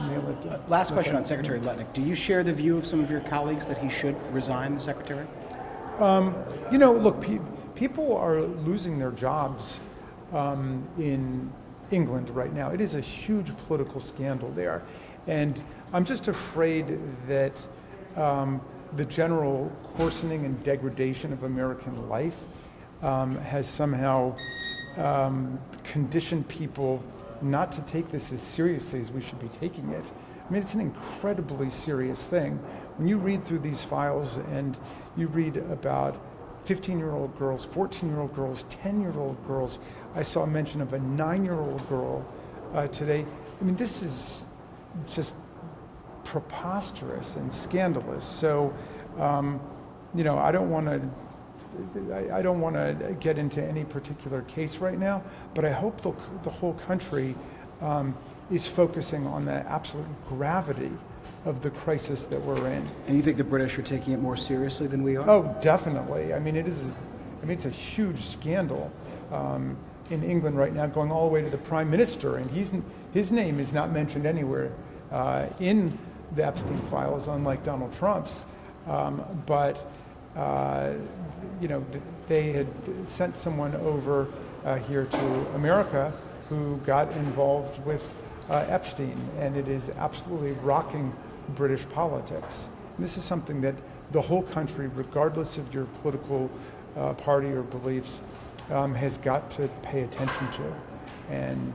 nail it. Last question on Secretary Letnick. Do you share the view of some of your colleagues that he should resign the secretary? Look, people are losing their jobs in England right now. It is a huge political scandal there. And I'm just afraid that the general coarsening and degradation of American life has somehow conditioned people not to take this as seriously as we should be taking it. I mean, it's an incredibly serious thing. When you read through these files and you read about 15-year-old girls, 14-year-old girls, 10-year-old girls, I saw a mention of a 9-year-old girl today. I mean, this is just preposterous and scandalous. So, I don't want to get into any particular case right now, but I hope the whole country is focusing on the absolute gravity of the crisis that we're in. And you think the British are taking it more seriously than we are? Oh, definitely. I mean, it's a huge scandal in England right now, going all the way to the Prime Minister, and his name is not mentioned anywhere in the Epstein files, unlike Donald Trump's. They had sent someone over here to America who got involved with Epstein, and it is absolutely rocking British politics. And this is something that the whole country, regardless of your political party or beliefs, has got to pay attention to. And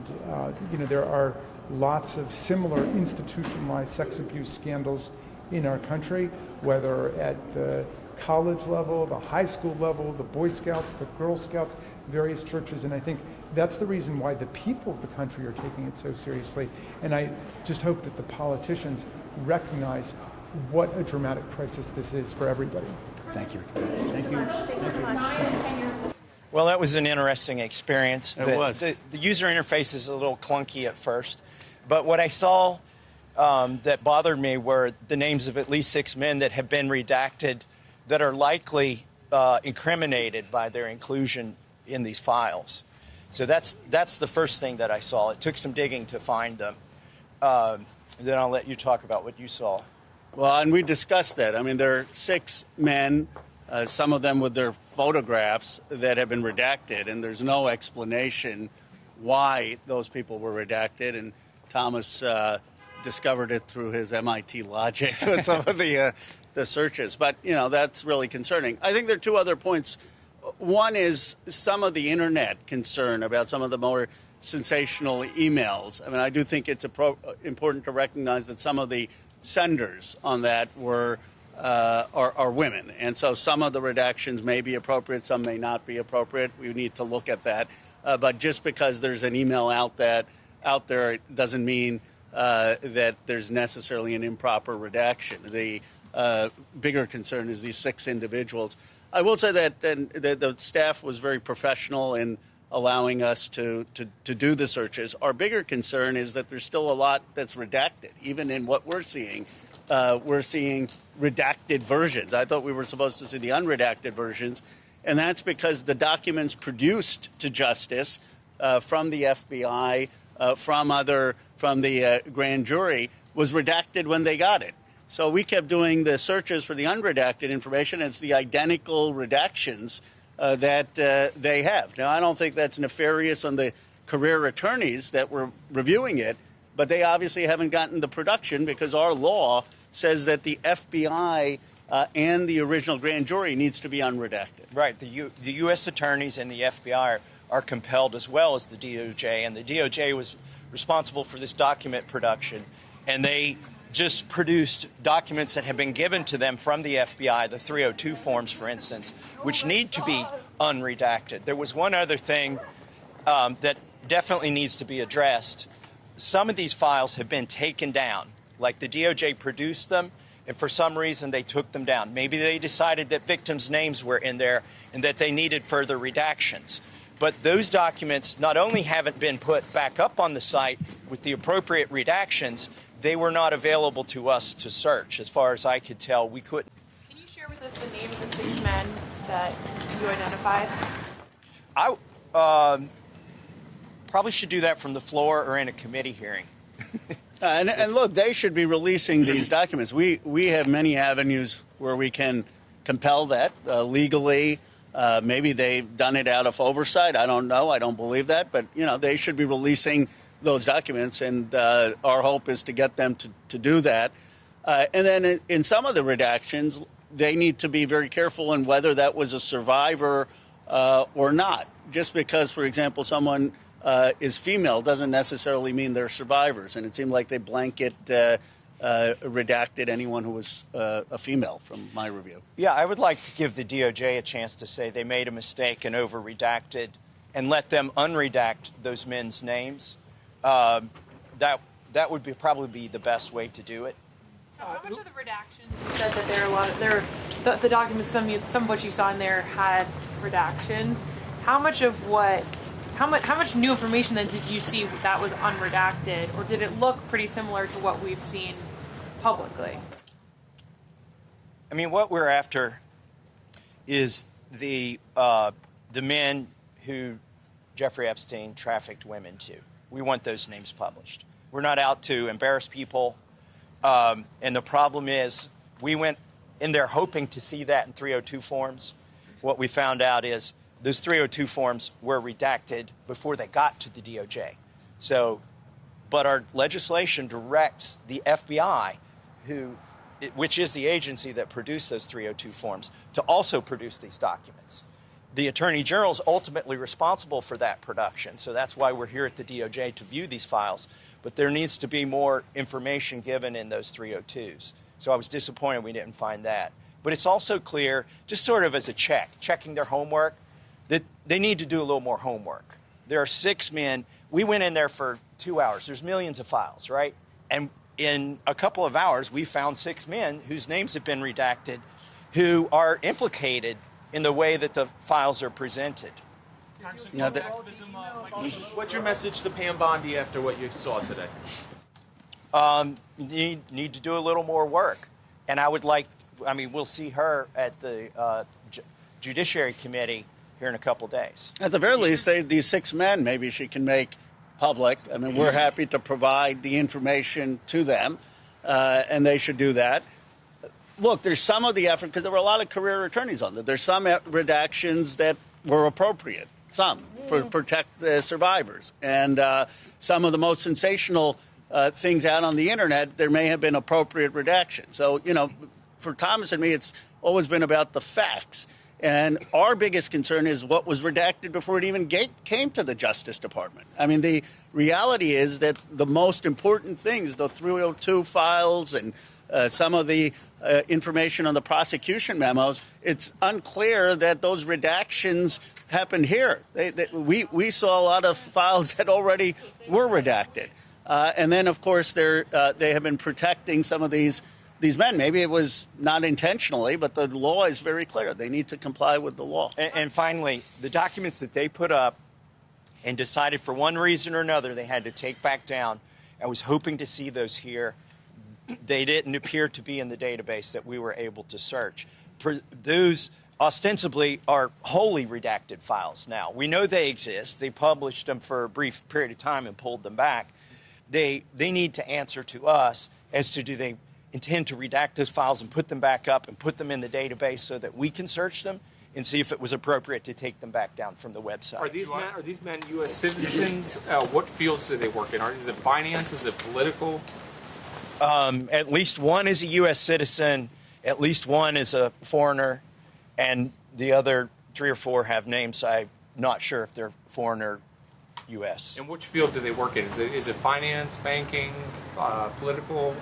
there are lots of similar institutionalized sex abuse scandals in our country, whether at the college level, the high school level, the Boy Scouts, the Girl Scouts, various churches, and I think that's the reason why the people of the country are taking it so seriously. And I just hope that the politicians recognize what a dramatic crisis this is for everybody. Thank you. Thank you. Well, that was an interesting experience. It was. The user interface is a little clunky at first, but what I saw that bothered me were the names of at least 6 men that have been redacted that are likely incriminated by their inclusion in these files. So that's the first thing that I saw. It took some digging to find them. Then I'll let you talk about what you saw. Well, and we discussed that. I mean, there are 6 men, some of them with their photographs, that have been redacted, and there's no explanation why those people were redacted. And Thomas discovered it through his MIT logic with some of the searches. But, that's really concerning. I think there are 2 other points. One is some of the Internet concern about some of the more sensational emails. I mean, I do think it's important to recognize that some of the senders on that are women. And so some of the redactions may be appropriate, some may not be appropriate. We need to look at that. But just because there's an email out there, it doesn't mean that there's necessarily an improper redaction. The bigger concern is these 6 individuals. I will say that the staff was very professional in allowing us to do the searches. Our bigger concern is that there's still a lot that's redacted. Even in what we're seeing redacted versions. I thought we were supposed to see the unredacted versions, and that's because the documents produced to justice from the FBI, from the grand jury, was redacted when they got it. So we kept doing the searches for the unredacted information. It's the identical redactions that they have. Now, I don't think that's nefarious on the career attorneys that were reviewing it, but they obviously haven't gotten the production because our law says that the FBI and the original grand jury needs to be unredacted. Right. The U.S. attorneys and the FBI are compelled, as well as the DOJ, and the DOJ was responsible for this document production, and they just produced documents that have been given to them from the FBI, the 302 forms, for instance, which need to be unredacted. There was one other thing that definitely needs to be addressed. Some of these files have been taken down, like the DOJ produced them, and for some reason they took them down. Maybe they decided that victims' names were in there and that they needed further redactions. But those documents not only haven't been put back up on the site with the appropriate redactions, they were not available to us to search. As far as I could tell, we couldn't. Can you share with us the name of the 6 men that you identified? I probably should do that from the floor or in a committee hearing. And look, they should be releasing these documents. We have many avenues where we can compel that legally. Maybe they've done it out of oversight. I don't know. I don't believe that. But, they should be releasing those documents. And our hope is to get them to do that. And then in some of the redactions, they need to be very careful in whether that was a survivor or not. Just because, for example, someone is female doesn't necessarily mean they're survivors. And it seemed like they blanket redacted anyone who was a female from my review. Yeah, I would like to give the DOJ a chance to say they made a mistake and over-redacted and let them unredact those men's names. That would probably be the best way to do it. So how much of the redactions, you said that there are a lot of, the documents, some of what you saw in there had redactions. How much new information then did you see that was unredacted, or did it look pretty similar to what we've seen publicly? I mean, what we're after is the men who Jeffrey Epstein trafficked women to. We want those names published. We're not out to embarrass people. And the problem is we went in there hoping to see that in 302 forms. What we found out is those 302 forms were redacted before they got to the DOJ. But our legislation directs the FBI, which is the agency that produced those 302 forms, to also produce these documents. The Attorney General is ultimately responsible for that production, so that's why we're here at the DOJ to view these files. But there needs to be more information given in those 302s. So I was disappointed we didn't find that. But it's also clear, just sort of as a checking their homework, that they need to do a little more homework. There are 6 men. We went in there for 2 hours. There's millions of files, right? And in a couple of hours, we found 6 men whose names have been redacted who are implicated in the way that the files are presented. What's your message to Pam Bondi after what you saw today? You need to do a little more work. And we'll see her at the Judiciary Committee here in a couple days. At the very least, these 6 men, maybe she can make public. I mean, we're happy to provide the information to them, and they should do that. Look, there's some of the effort, because there were a lot of career attorneys on there. There's some redactions that were appropriate, some, for protect the survivors. And some of the most sensational things out on the Internet, there may have been appropriate redaction. So, for Thomas and me, it's always been about the facts. And our biggest concern is what was redacted before it even came to the Justice Department. I mean, the reality is that the most important things, the 302 files and some of the information on the prosecution memos, it's unclear that those redactions happened here. We saw a lot of files that already were redacted. And then, of course, they have been protecting some of these men. Maybe it was not intentionally, but the law is very clear. They need to comply with the law. And finally, the documents that they put up and decided for one reason or another they had to take back down, I was hoping to see those here. They didn't appear to be in the database that we were able to search. Those ostensibly are wholly redacted files now. We know they exist. They published them for a brief period of time and pulled them back. They need to answer to us as to do they intend to redact those files and put them back up and put them in the database so that we can search them and see if it was appropriate to take them back down from the website. Are these men U.S. citizens? What fields do they work in? Is it finance? Is it political? At least one is a U.S. citizen. At least one is a foreigner. And the other 3 or 4 have names. I'm not sure if they're foreign or U.S. And which field do they work in? Is it finance, banking, political?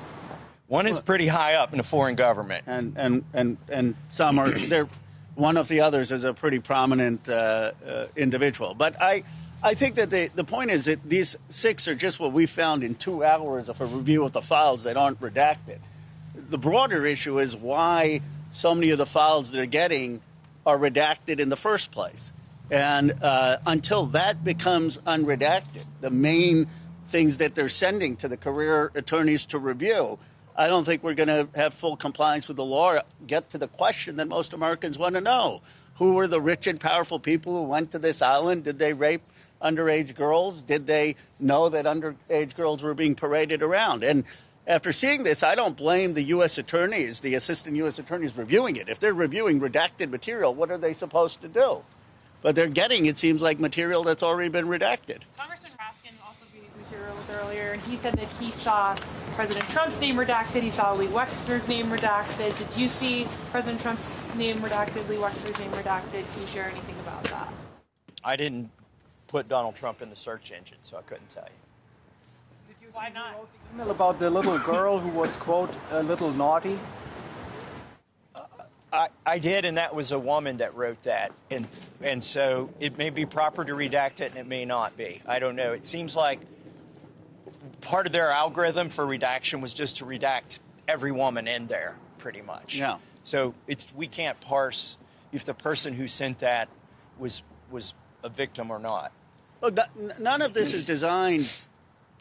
One is pretty high up in a foreign government. And some are, one of the others is a pretty prominent individual. But I think that the point is that these 6 are just what we found in 2 hours of a review of the files that aren't redacted. The broader issue is why so many of the files they're getting are redacted in the first place. And until that becomes unredacted, the main things that they're sending to the career attorneys to review, I don't think we're going to have full compliance with the law, get to the question that most Americans want to know. Who were the rich and powerful people who went to this island? Did they rape underage girls? Did they know that underage girls were being paraded around? And after seeing this, I don't blame the U.S. attorneys, the assistant U.S. attorneys reviewing it. If they're reviewing redacted material, what are they supposed to do? But they're getting, it seems like, material that's already been redacted. Congressman Raskin also viewed these materials earlier, and he said that he saw President Trump's name redacted, he saw Lee Wexner's name redacted. Did you see President Trump's name redacted, Lee Wexner's name redacted? Can you share anything about that? I didn't put Donald Trump in the search engine, so I couldn't tell you. Why not? Email about the little girl who was, quote, a little naughty? I did, and that was a woman that wrote that. And so it may be proper to redact it, and it may not be. I don't know. It seems like part of their algorithm for redaction was just to redact every woman in there, pretty much. Yeah. So we can't parse if the person who sent that was a victim or not. Look, none of this is designed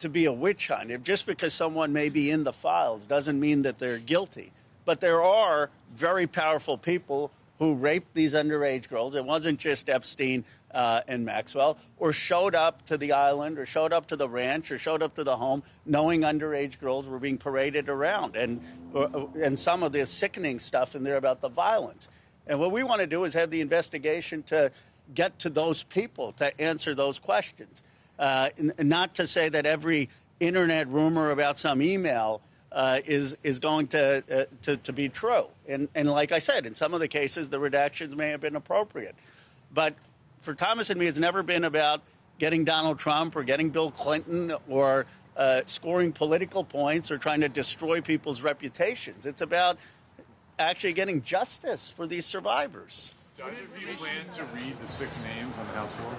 to be a witch hunt. Just because someone may be in the files doesn't mean that they're guilty. But there are very powerful people who raped these underage girls. It wasn't just Epstein and Maxwell, or showed up to the island, or showed up to the ranch, or showed up to the home knowing underage girls were being paraded around, and some of the sickening stuff in there about the violence. And what we want to do is have the investigation to get to those people, to answer those questions. Not to say that every internet rumor about some email is going to be true. And like I said, in some of the cases, the redactions may have been appropriate. But for Thomas and me, it's never been about getting Donald Trump or getting Bill Clinton or scoring political points or trying to destroy people's reputations. It's about actually getting justice for these survivors. Do either of you plan to read the 6 names on the House floor?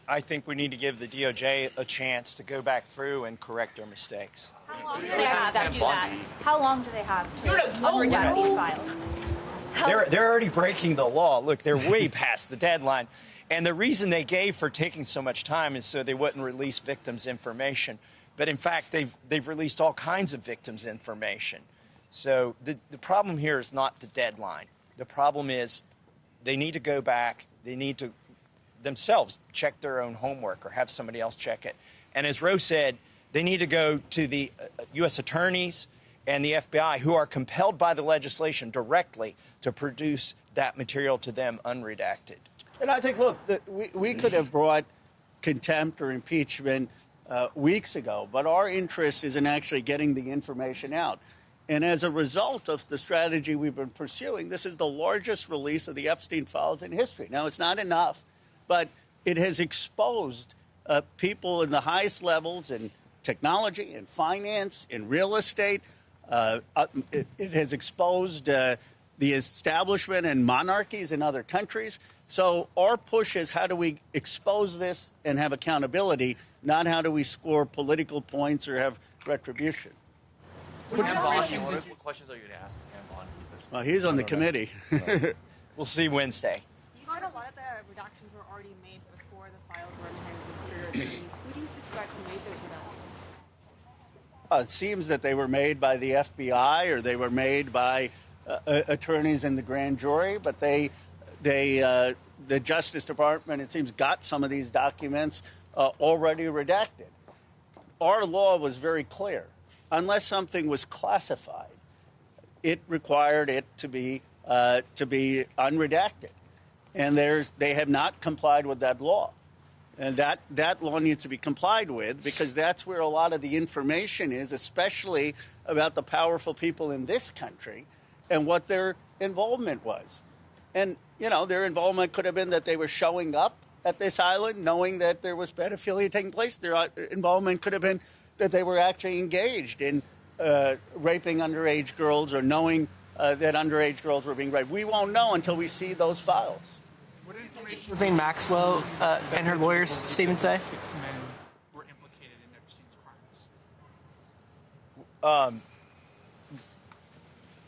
I think we need to give the DOJ a chance to go back through and correct their mistakes. How long do they have to do that? How long do they have to redact these files? They're already breaking the law. Look, they're way past the deadline. And the reason they gave for taking so much time is so they wouldn't release victims' information. But in fact, they've released all kinds of victims' information. So the problem here is not the deadline. The problem is they need to go back. They need to themselves check their own homework or have somebody else check it. And as Rose said, they need to go to the U.S. attorneys and the FBI, who are compelled by the legislation directly to produce that material to them unredacted. And I think, look, we could have brought contempt or impeachment weeks ago, but our interest is in actually getting the information out. And as a result of the strategy we've been pursuing, this is the largest release of the Epstein files in history. Now, it's not enough, but it has exposed people in the highest levels in technology, in finance, in real estate. It has exposed the establishment and monarchies in other countries. So our push is, how do we expose this and have accountability, not how do we score political points or have retribution. What questions are you going to ask him on this? Well, he's on the committee. We'll see Wednesday. You said a lot of the redactions were already made before the files were in the hands of career attorneys. Who do you suspect made those redactions? It seems that they were made by the FBI or they were made by attorneys in the grand jury, but the Justice Department, it seems, got some of these documents already redacted. Our law was very clear. Unless something was classified, it required it to be unredacted, and they have not complied with that law, and that law needs to be complied with, because that's where a lot of the information is, especially about the powerful people in this country and what their involvement was. And their involvement could have been that they were showing up at this island knowing that there was pedophilia taking place. Their involvement could have been that they were actually engaged in raping underage girls or knowing that underage girls were being raped. We won't know until we see those files. What information was Jane Maxwell and her lawyers' statement today? 6 men were implicated in Epstein's crimes.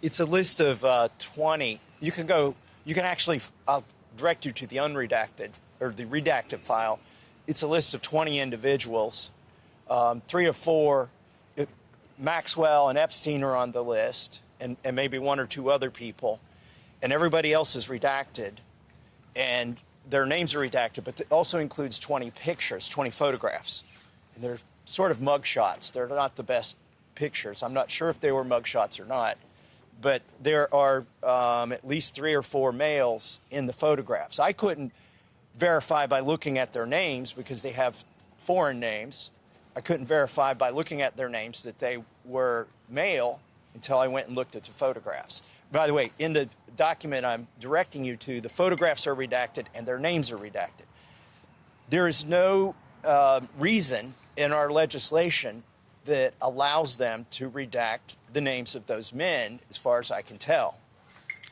It's a list of 20. You can actually, I'll direct you to the unredacted or the redacted file. It's a list of 20 individuals. 3 or 4, Maxwell and Epstein are on the list, and maybe 1 or 2 other people, and everybody else is redacted. And their names are redacted, but it also includes 20 pictures, 20 photographs. And they're sort of mug shots. They're not the best pictures. I'm not sure if they were mug shots or not. But there are at least 3 or 4 males in the photographs. I couldn't verify by looking at their names because they have foreign names. I couldn't verify by looking at their names that they were male until I went and looked at the photographs. By the way, in the document I'm directing you to, the photographs are redacted and their names are redacted. There is no reason in our legislation that allows them to redact the names of those men, as far as I can tell.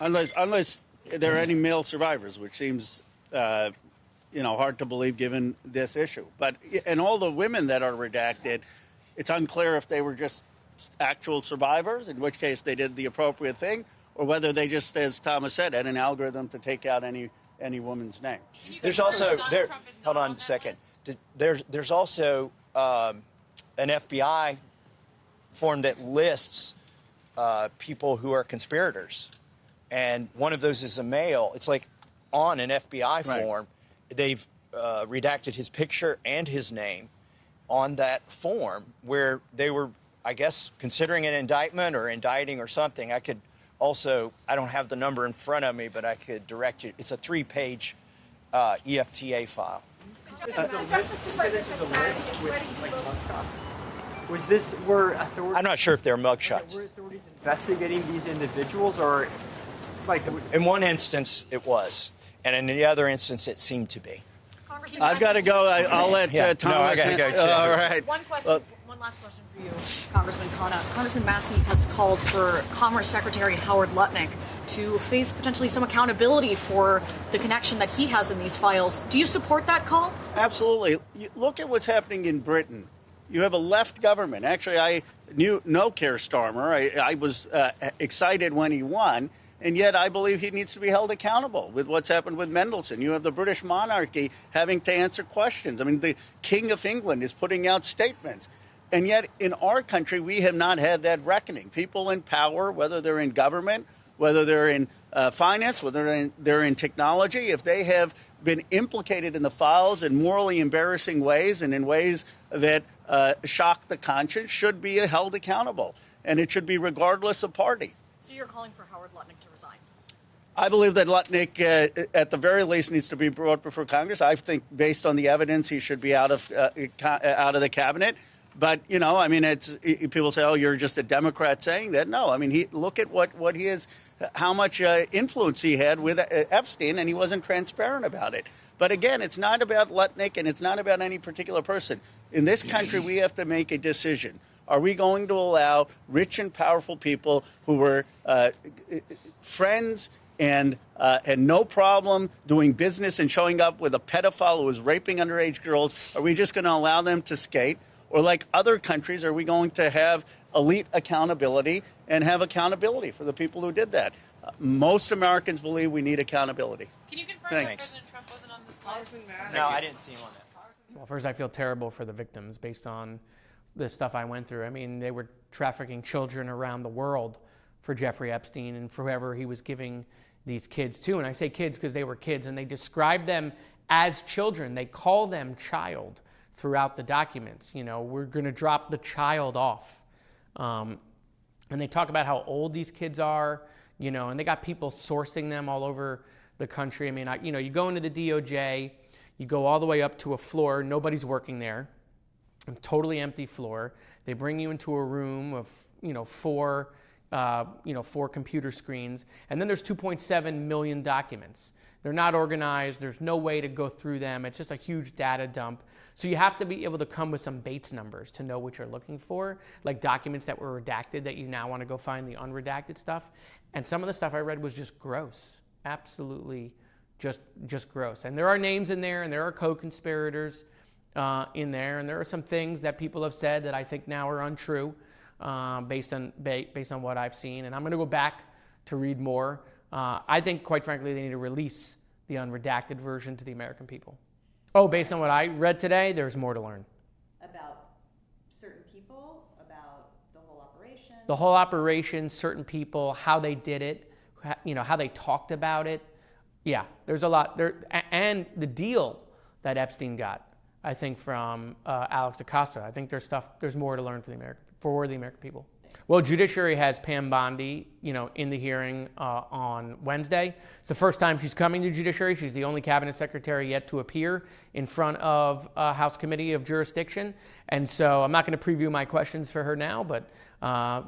Unless there are any male survivors, which seems, hard to believe given this issue. But and all the women that are redacted, it's unclear if they were just actual survivors, in which case they did the appropriate thing, or whether they just, as Thomas said, had an algorithm to take out any woman's name. There's also hold on a second. There's also an FBI form that lists people who are conspirators, and one of those is a male. It's like on an FBI form, they've redacted his picture and his name on that form where they were, I guess, considering an indictment or indicting or something. I don't have the number in front of me, but I could direct you. It's a 3-page EFTA file. Were authorities? I'm not sure if they're mugshots. Were authorities investigating these individuals, or In one instance, it was, and in the other instance, it seemed to be. I've got to go. I'll let Thomas. No, I got to go too. All right. One last question for you, Congressman Khanna. Congressman Massie has called for Commerce Secretary Howard Lutnick to face potentially some accountability for the connection that he has in these files. Do you support that call? Absolutely. Look at what's happening in Britain. You have a left government. Actually, I know Keir Starmer. I was excited when he won, and yet I believe he needs to be held accountable with what's happened with Mendelssohn. You have the British monarchy having to answer questions. I mean, the King of England is putting out statements. And yet in our country, we have not had that reckoning. People in power, whether they're in government, whether they're in finance, whether they're in technology, if they have been implicated in the files in morally embarrassing ways and in ways that shock the conscience, should be held accountable. And it should be regardless of party. So you're calling for Howard Lutnick to resign? I believe that Lutnick, at the very least, needs to be brought before Congress. I think, based on the evidence, he should be out of the cabinet. But, it's people say, oh, you're just a Democrat saying that. No, I mean, look at what he is, how much influence he had with Epstein, and he wasn't transparent about it. But again, it's not about Lutnick, and it's not about any particular person. In this country, we have to make a decision. Are we going to allow rich and powerful people who were friends and had no problem doing business and showing up with a pedophile who was raping underage girls, are we just going to allow them to skate? Or like other countries, are we going to have elite accountability and have accountability for the people who did that? Most Americans believe we need accountability. Can you confirm that President Trump wasn't on this list? No, I didn't see him on that. Well, first, I feel terrible for the victims based on the stuff I went through. I mean, they were trafficking children around the world for Jeffrey Epstein and for whoever he was giving these kids to. And I say kids because they were kids, and they describe them as children. They call them child throughout the documents. We're going to drop the child off. And they talk about how old these kids are, and they got people sourcing them all over the country. I mean, you go into the DOJ, you go all the way up to a floor, nobody's working there, a totally empty floor. They bring you into a room of, four computer screens, and then there's 2.7 million documents. They're not organized. There's no way to go through them. It's just a huge data dump. So you have to be able to come with some Bates numbers to know what you're looking for, like documents that were redacted that you now want to go find the unredacted stuff. And some of the stuff I read was just gross, absolutely just gross. And there are names in there, and there are co-conspirators in there, and there are some things that people have said that I think now are untrue based on what I've seen. And I'm going to go back to read more. I think, quite frankly, they need to release the unredacted version to the American people. Oh, based on what I read today, there's more to learn. About certain people, about the whole operation? The whole operation, certain people, how they did it, how they talked about it, Yeah, there's a lot there, and the deal that Epstein got, I think, from Alex Acosta. I think there's more to learn for the American people. Well, Judiciary has Pam Bondi, in the hearing on Wednesday. It's the first time she's coming to Judiciary. She's the only cabinet secretary yet to appear in front of a House Committee of Jurisdiction. And so I'm not going to preview my questions for her now, but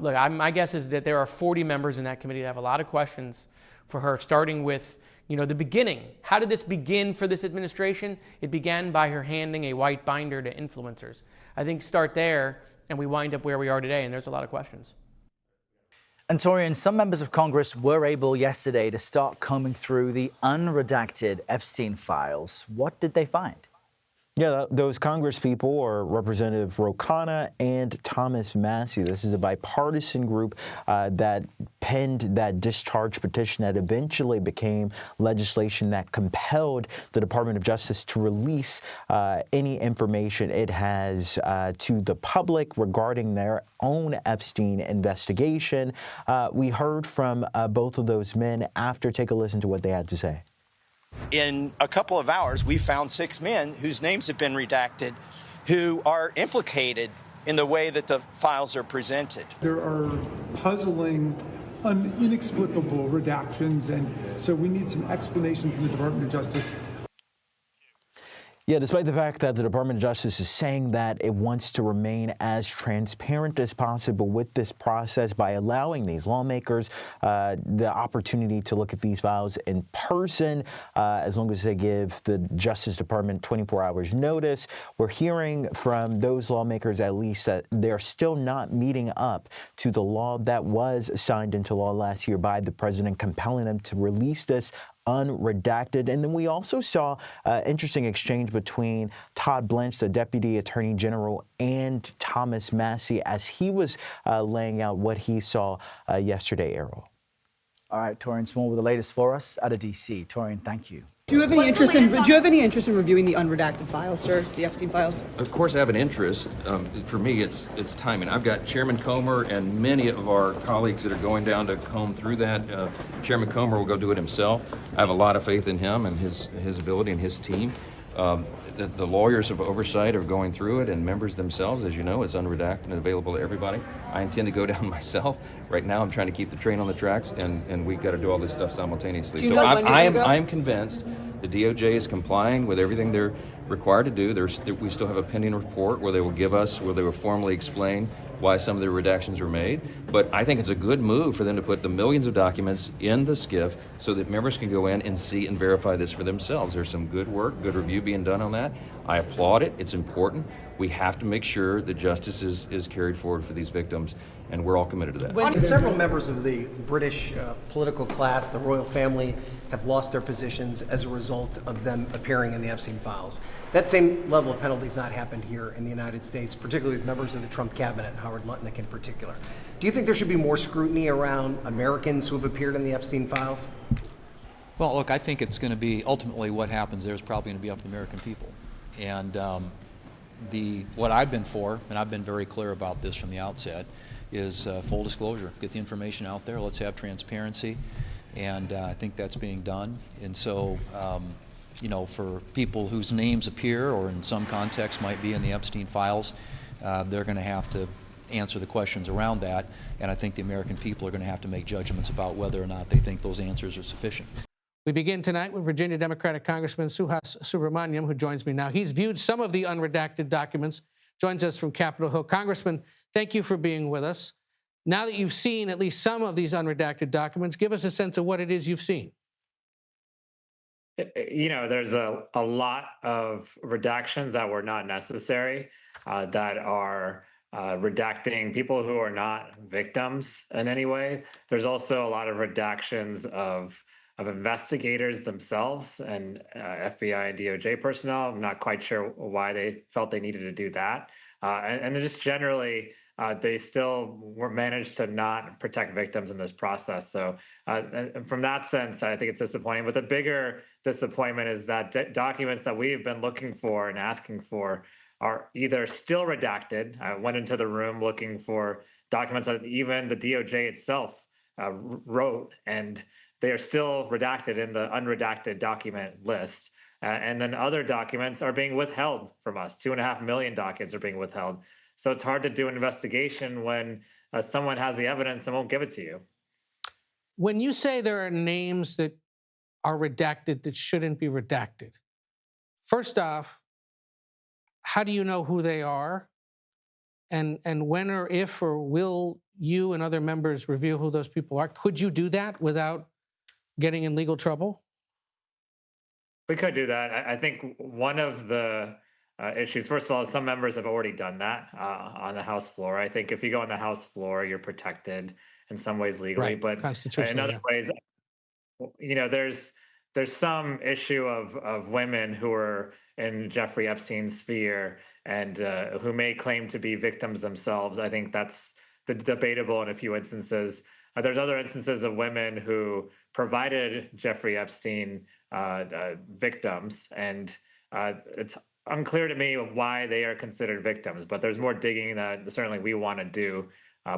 look, my guess is that there are 40 members in that committee that have a lot of questions for her, starting with the beginning. How did this begin for this administration? It began by her handing a white binder to influencers. I think start there, and we wind up where we are today, and there's a lot of questions. And Taurean, some members of Congress were able yesterday to start combing through the unredacted Epstein files. What did they find? Yeah, those Congress people are Representative Khanna and Thomas Massie. This is a bipartisan group that penned that discharge petition that eventually became legislation that compelled the Department of Justice to release any information it has to the public regarding their own Epstein investigation. We heard from both of those men after. Take a listen to what they had to say. In a couple of hours, we found 6 men whose names have been redacted who are implicated in the way that the files are presented. There are puzzling, inexplicable redactions, and so we need some explanation from the Department of Justice. Yeah, despite the fact that the Department of Justice is saying that it wants to remain as transparent as possible with this process by allowing these lawmakers the opportunity to look at these files in person, as long as they give the Justice Department 24 hours notice. We're hearing from those lawmakers, at least, that they're still not meeting up to the law that was signed into law last year by the president, compelling them to release this unredacted. And then we also saw an interesting exchange between Todd Blanche, the Deputy Attorney General, and Thomas Massie as he was laying out what he saw yesterday, Errol. All right, Taurean Small with the latest for us out of D.C. Taurean, thank you. Do you have any interest in reviewing the unredacted files, sir? The Epstein files? Of course, I have an interest. For me, it's timing. I've got Chairman Comer and many of our colleagues that are going down to comb through that. Chairman Comer will go do it himself. I have a lot of faith in him and his ability and his team. The lawyers of oversight are going through it, and members themselves, as you know, it's unredacted and available to everybody. I intend to go down myself. Right now, I'm trying to keep the train on the tracks, and we've got to do all this stuff simultaneously. So I am convinced the DOJ is complying with everything they're required to do. We still have a pending report where they will formally explain why some of the redactions were made. But I think it's a good move for them to put the millions of documents in the SCIF so that members can go in and see and verify this for themselves. There's some good work, good review being done on that. I applaud it. It's important. We have to make sure that justice is carried forward for these victims, and we're all committed to that. Several members of the British political class, the royal family, have lost their positions as a result of them appearing in the Epstein files. That same level of penalty has not happened here in the United States, particularly with members of the Trump cabinet, Howard Lutnick in particular. Do you think there should be more scrutiny around Americans who have appeared in the Epstein files? Well, look, I think it's going to be ultimately what happens there is probably going to be up to the American people. And what I've been for, and I've been very clear about this from the outset, is full disclosure. Get the information out there. Let's have transparency. And I think that's being done. And so, for people whose names appear or in some context might be in the Epstein files, they're going to have to answer the questions around that. And I think the American people are going to have to make judgments about whether or not they think those answers are sufficient. We begin tonight with Virginia Democratic Congressman Suhas Subramanyam, who joins me now. He's viewed some of the unredacted documents, joins us from Capitol Hill. Congressman, thank you for being with us. Now that you've seen at least some of these unredacted documents, give us a sense of what it is you've seen. There's a lot of redactions that were not necessary, that are redacting people who are not victims in any way. There's also a lot of redactions of investigators themselves and FBI and DOJ personnel. I'm not quite sure why they felt they needed to do that. And just generally, they still managed to not protect victims in this process. So from that sense, I think it's disappointing. But the bigger disappointment is that documents that we've been looking for and asking for are either still redacted. I went into the room looking for documents that even the DOJ itself wrote and they are still redacted in the unredacted document list. And then other documents are being withheld from us. 2.5 million documents are being withheld. So it's hard to do an investigation when someone has the evidence and won't give it to you. When you say there are names that are redacted that shouldn't be redacted, first off, how do you know who they are? And when or if or will you and other members reveal who those people are? Could you do that without getting in legal trouble? We could do that. I think one of the issues, first of all, some members have already done that on the House floor. I think if you go on the House floor, you're protected in some ways legally, Right. but in other ways, you know, there's some issue of women who are in Jeffrey Epstein's sphere and who may claim to be victims themselves. I think that's debatable in a few instances. There's other instances of women who provided Jeffrey Epstein victims, and it's unclear to me why they are considered victims, but there's more digging that certainly we want to do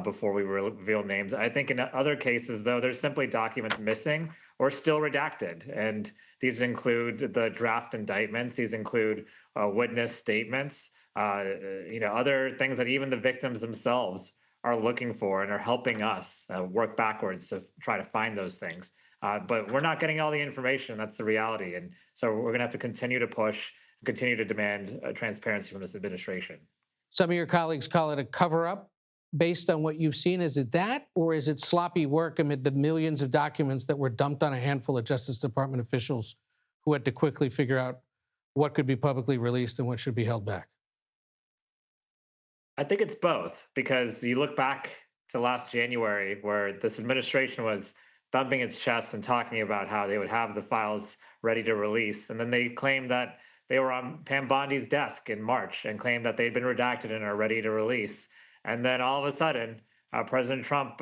before we reveal names. I think in other cases, though, there's simply documents missing or still redacted, and these include the draft indictments, these include witness statements, other things that even the victims themselves are looking for and are helping us work backwards to try to find those things. But we're not getting all the information. That's the reality. And so we're going to have to continue to push, continue to demand transparency from this administration. Some of your colleagues call it a cover-up based on what you've seen. Is it that, or is it sloppy work amid the millions of documents that were dumped on a handful of Justice Department officials who had to quickly figure out what could be publicly released and what should be held back? I think it's both, because you look back to last January where this administration was thumping its chest and talking about how they would have the files ready to release. And then they claimed that they were on Pam Bondi's desk in March and claimed that they'd been redacted and are ready to release. And then all of a sudden, President Trump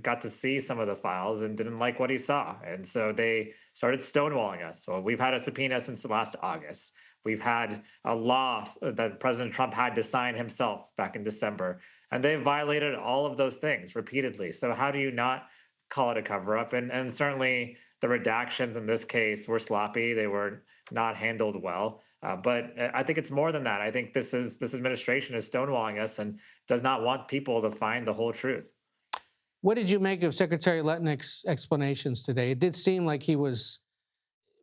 got to see some of the files and didn't like what he saw. And so they started stonewalling us. So we've had a subpoena since last August. We've had a law that President Trump had to sign himself back in December. And they violated all of those things repeatedly. So how do you not call it a cover-up? And certainly the redactions in this case were sloppy. They were not handled well. But I think it's more than that. I think this administration is stonewalling us and does not want people to find the whole truth. What did you make of Secretary Letnick's explanations today? It did seem like he was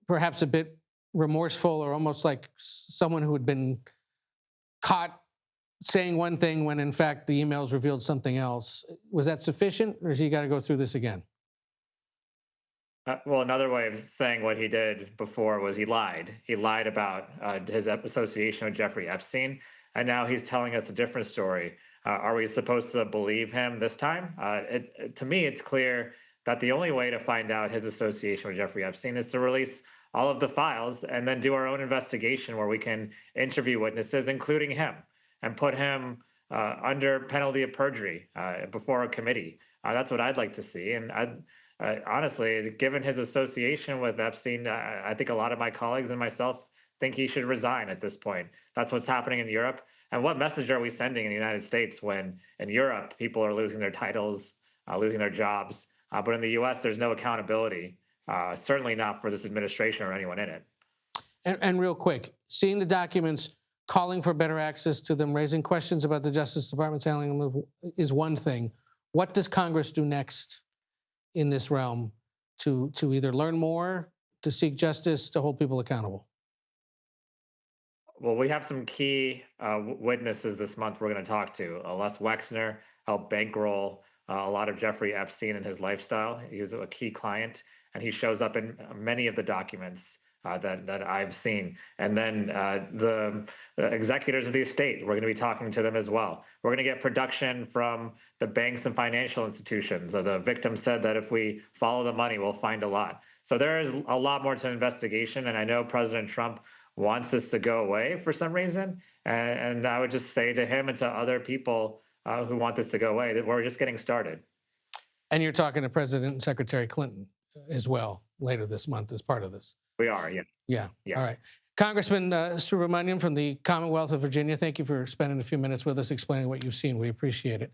perhaps a bit remorseful, or almost like someone who had been caught saying one thing when in fact the emails revealed something else. Was that sufficient, or has he got to go through this again? Well, another way of saying what he did before was he lied. He lied about his association with Jeffrey Epstein, and now he's telling us a different story. Are we supposed to believe him this time? To me, it's clear that the only way to find out his association with Jeffrey Epstein is to release all of the files and then do our own investigation where we can interview witnesses, including him, and put him under penalty of perjury before a committee. That's what I'd like to see. And honestly, given his association with Epstein, I think a lot of my colleagues and myself think he should resign at this point. That's what's happening in Europe. And what message are we sending in the United States when in Europe people are losing their titles, losing their jobs, but in the US there's no accountability, certainly not for this administration or anyone in it. And real quick, seeing the documents, calling for better access to them, raising questions about the Justice Department's handling them is one thing. What does Congress do next in this realm to either learn more, to seek justice, to hold people accountable? Well, we have some key witnesses this month we're going to talk to. Les Wexner helped bankroll a lot of Jeffrey Epstein and his lifestyle. He was a key client, and he shows up in many of the documents that I've seen. And then the executors of the estate, we're going to be talking to them as well. We're going to get production from the banks and financial institutions. The victim said that if we follow the money, we'll find a lot. So there is a lot more to investigation, and I know President Trump wants this to go away for some reason. And I would just say to him and to other people who want this to go away that we're just getting started. And you're talking to President and Secretary Clinton as well later this month as part of this. We are, yes. Yeah. Yes. All right. Congressman Subramanyam from the Commonwealth of Virginia, thank you for spending a few minutes with us explaining what you've seen. We appreciate it.